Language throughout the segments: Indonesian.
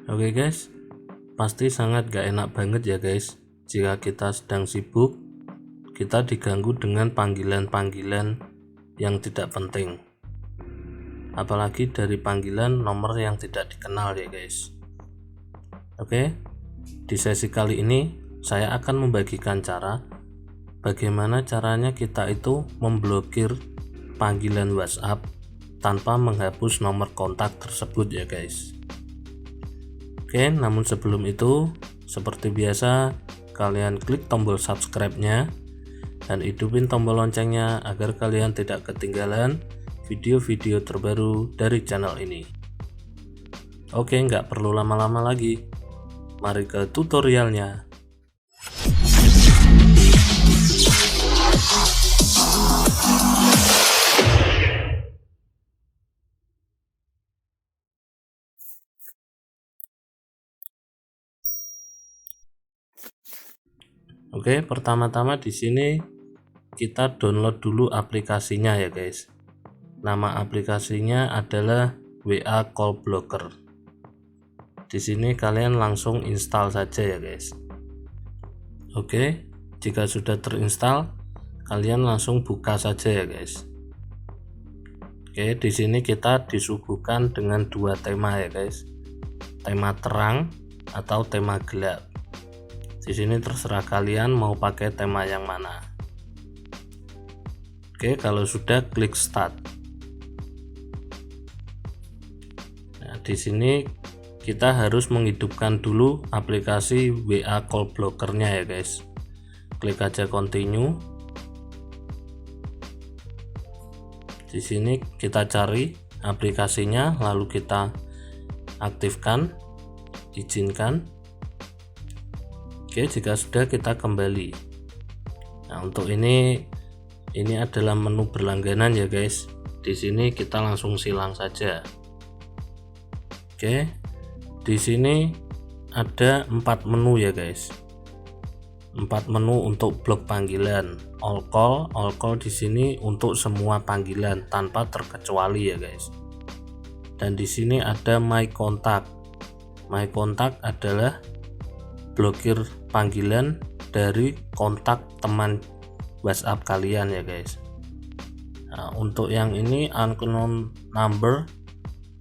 Oke guys, pasti sangat gak enak banget ya guys jika kita sedang sibuk, kita diganggu dengan panggilan-panggilan yang tidak penting, apalagi dari panggilan nomor yang tidak dikenal ya guys. Oke, di sesi kali ini saya akan membagikan cara bagaimana caranya kita itu memblokir panggilan WhatsApp tanpa menghapus nomor kontak tersebut ya guys. Oke, namun sebelum itu seperti biasa kalian klik tombol subscribe-nya dan hidupin tombol loncengnya agar kalian tidak ketinggalan video-video terbaru dari channel ini. Oke, nggak perlu lama-lama lagi, mari ke tutorialnya. Oke, pertama-tama di sini kita download dulu aplikasinya ya guys. Nama aplikasinya adalah WA Call Blocker. Di sini kalian langsung install saja ya guys. Oke, jika sudah terinstall, kalian langsung buka saja ya guys. Oke, di sini kita disuguhkan dengan dua tema ya guys. Tema terang atau tema gelap. Di sini terserah kalian mau pakai tema yang mana. Oke, kalau sudah klik start. Nah, di sini kita harus menghidupkan dulu aplikasi WA Call Blocker-nya ya guys. Klik aja continue. Di sini kita cari aplikasinya, lalu kita aktifkan, izinkan. Oke, jika sudah kita kembali. Nah, untuk ini adalah menu berlangganan ya guys. Di sini kita langsung silang saja. Oke, di sini ada 4 menu ya guys. 4 menu untuk blok panggilan. All call di sini untuk semua panggilan tanpa terkecuali ya guys. Dan di sini ada my contact. My contact adalah blokir panggilan dari kontak teman WhatsApp kalian ya guys. Nah, untuk yang ini unknown number,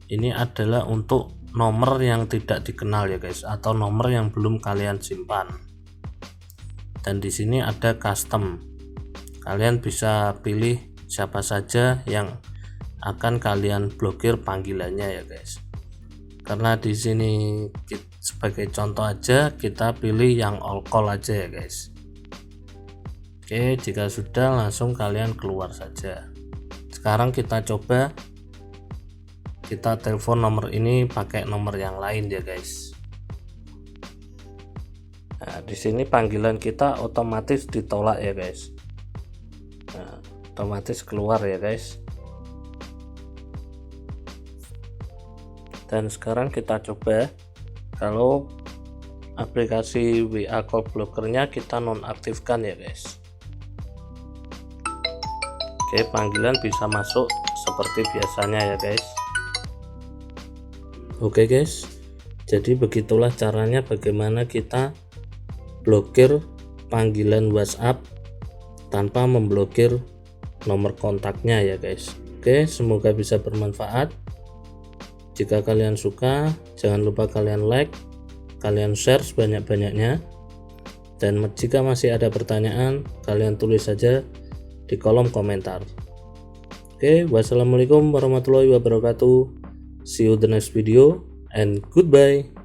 ini adalah untuk nomor yang tidak dikenal ya guys, atau nomor yang belum kalian simpan. Dan di sini ada custom, kalian bisa pilih siapa saja yang akan kalian blokir panggilannya ya guys. Karena di sini sebagai contoh aja kita pilih yang all call aja ya guys. Oke, jika sudah langsung kalian keluar saja. Sekarang kita coba kita telepon nomor ini pakai nomor yang lain ya guys. Nah, di sini panggilan kita otomatis ditolak ya guys. Nah, otomatis keluar ya guys. Dan sekarang kita coba kalau aplikasi WA Call Blocker-nya kita nonaktifkan ya guys. Oke, panggilan bisa masuk seperti biasanya ya guys. Oke guys, jadi begitulah caranya bagaimana kita blokir panggilan WhatsApp tanpa memblokir nomor kontaknya ya guys. Oke, semoga bisa bermanfaat. Jika kalian suka, jangan lupa kalian like, kalian share sebanyak-banyaknya, dan jika masih ada pertanyaan kalian tulis saja di kolom komentar. Oke, wassalamualaikum warahmatullahi wabarakatuh. See you the next video and goodbye.